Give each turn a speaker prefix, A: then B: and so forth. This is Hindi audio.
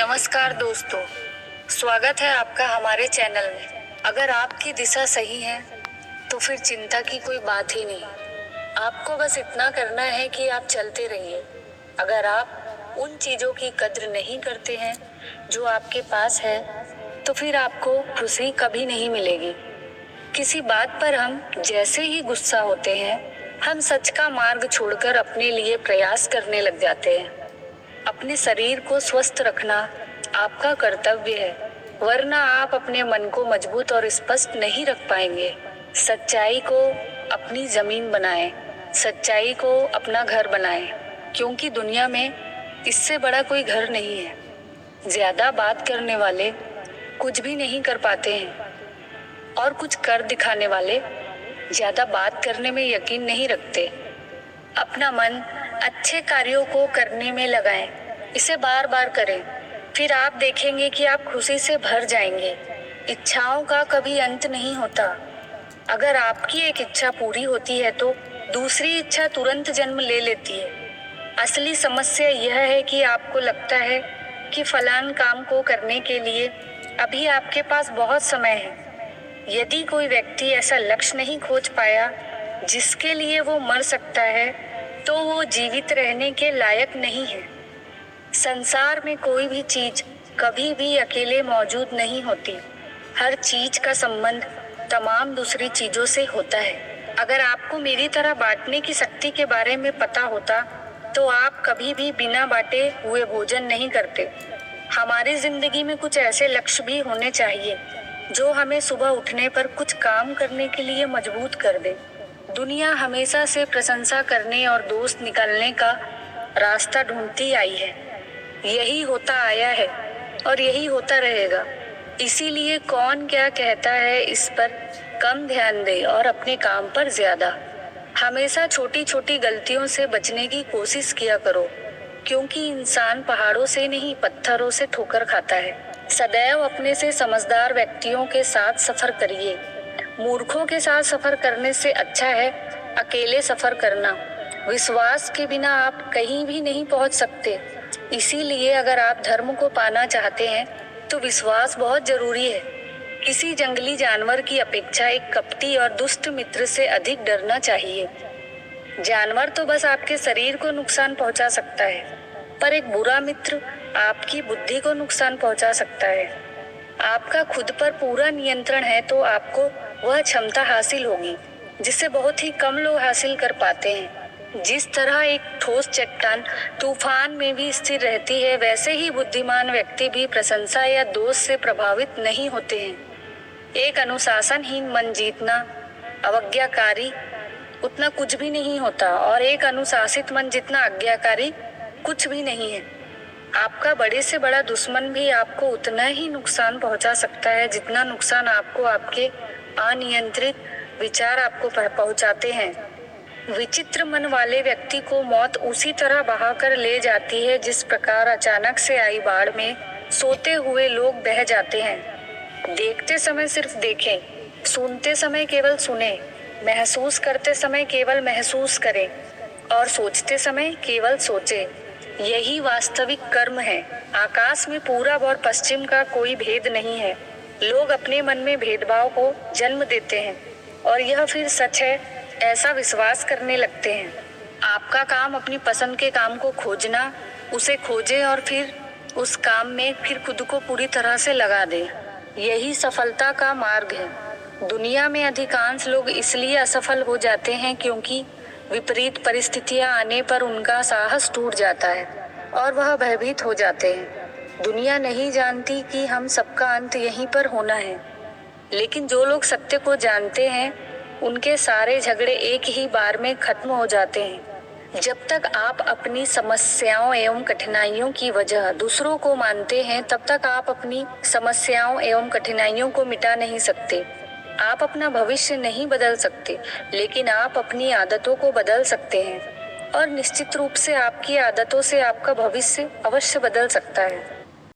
A: नमस्कार दोस्तों, स्वागत है आपका हमारे चैनल में। अगर आपकी दिशा सही है तो फिर चिंता की कोई बात ही नहीं। आपको बस इतना करना है कि आप चलते रहिए। अगर आप उन चीज़ों की कद्र नहीं करते हैं जो आपके पास है तो फिर आपको खुशी कभी नहीं मिलेगी। किसी बात पर हम जैसे ही गुस्सा होते हैं, हम सच का मार्ग छोड़कर अपने लिए प्रयास करने लग जाते हैं। अपने शरीर को स्वस्थ रखना आपका कर्तव्य है, वरना आप अपने मन को मजबूत और स्पष्ट नहीं रख पाएंगे। सच्चाई को अपनी जमीन बनाएं, सच्चाई को अपना घर बनाएं, क्योंकि दुनिया में इससे बड़ा कोई घर नहीं है। ज्यादा बात करने वाले कुछ भी नहीं कर पाते हैं और कुछ कर दिखाने वाले ज्यादा बात करने में यकीन नहीं रखते। अपना मन अच्छे कार्यों को करने में लगाएं, इसे बार बार करें, फिर आप देखेंगे कि आप खुशी से भर जाएंगे। इच्छाओं का कभी अंत नहीं होता। अगर आपकी एक इच्छा पूरी होती है तो दूसरी इच्छा तुरंत जन्म ले लेती है। असली समस्या यह है कि आपको लगता है कि फलान काम को करने के लिए अभी आपके पास बहुत समय है। यदि कोई व्यक्ति ऐसा लक्ष्य नहीं खोज पाया जिसके लिए वो मर सकता है, तो वो जीवित रहने के लायक नहीं है। संसार में कोई भी चीज कभी भी अकेले मौजूद नहीं होती। हर चीज का संबंध तमाम दूसरी चीजों से होता है। अगर आपको मेरी तरह बांटने की शक्ति के बारे में पता होता तो आप कभी भी बिना बांटे हुए भोजन नहीं करते। हमारी जिंदगी में कुछ ऐसे लक्ष्य भी होने चाहिए जो हमें सुबह उठने पर कुछ काम करने के लिए मजबूर कर दे। दुनिया हमेशा से प्रशंसा करने और दोस्त निकालने का रास्ता ढूंढती आई है। यही होता आया है और यही होता रहेगा। इसीलिए कौन क्या कहता है इस पर कम ध्यान दे और अपने काम पर ज्यादा। हमेशा छोटी छोटी गलतियों से बचने की कोशिश किया करो, क्योंकि इंसान पहाड़ों से नहीं पत्थरों से ठोकर खाता है। सदैव अपने से समझदार व्यक्तियों के साथ सफर करिए। मूर्खों के साथ सफर करने से अच्छा है अकेले सफर करना। विश्वास के बिना आप कहीं भी नहीं पहुंच सकते। इसीलिए अगर आप धर्म को पाना चाहते हैं तो विश्वास बहुत जरूरी है। किसी जंगली जानवर की अपेक्षा एक कपटी और दुष्ट मित्र से अधिक डरना चाहिए। जानवर तो बस आपके शरीर को नुकसान पहुंचा सकता है, पर एक बुरा मित्र आपकी बुद्धि को नुकसान पहुंचा सकता है। आपका खुद पर पूरा नियंत्रण है तो आपको वह क्षमता हासिल होगी जिसे बहुत ही कम लोग हासिल कर पाते हैं। जिस तरह एक ठोस चट्टान तूफान में भी स्थिर रहती है, वैसे ही बुद्धिमान व्यक्ति भी प्रशंसा या दोष से प्रभावित नहीं होते हैं। एक अनुशासनहीन मन जीतना अवज्ञाकारी उतना कुछ भी नहीं होता और एक अनुशासित मन जितना आज्ञाकारी कुछ भी नहीं है। आपका बड़े से बड़ा दुश्मन भी आपको उतना ही नुकसान पहुंचा सकता है जितना नुकसान आपको आपके अनियंत्रित विचार आपको पहुंचाते हैं। विचित्र मन वाले व्यक्ति को मौत उसी तरह बहाकर ले जाती है जिस प्रकार अचानक से आई बाढ़ में सोते हुए लोग बह जाते हैं। देखते समय सिर्फ देखें, सुनते समय केवल सुने, महसूस करते समय केवल महसूस करें और सोचते समय केवल सोचें। यही वास्तविक कर्म है। आकाश में पूरब और पश्चिम का कोई भेद नहीं है। लोग अपने मन में भेदभाव को जन्म देते हैं और यह फिर सच है ऐसा विश्वास करने लगते हैं। आपका काम अपनी पसंद के काम को खोजना, उसे खोजें और फिर उस काम में फिर खुद को पूरी तरह से लगा दें। यही सफलता का मार्ग है। दुनिया में अधिकांश लोग इसलिए असफल हो जाते हैं क्योंकि विपरीत परिस्थितियां आने पर उनका साहस टूट जाता है और वह भयभीत हो जाते हैं। दुनिया नहीं जानती कि हम सबका अंत यहीं पर होना है, लेकिन जो लोग सत्य को जानते हैं उनके सारे झगड़े एक ही बार में खत्म हो जाते हैं। जब तक आप अपनी समस्याओं एवं कठिनाइयों की वजह दूसरों को मानते हैं, तब तक आप अपनी समस्याओं एवं कठिनाइयों को मिटा नहीं सकते। आप अपना भविष्य नहीं बदल सकते, लेकिन आप अपनी आदतों को बदल सकते हैं और निश्चित रूप से आपकी आदतों से आपका भविष्य अवश्य बदल सकता है।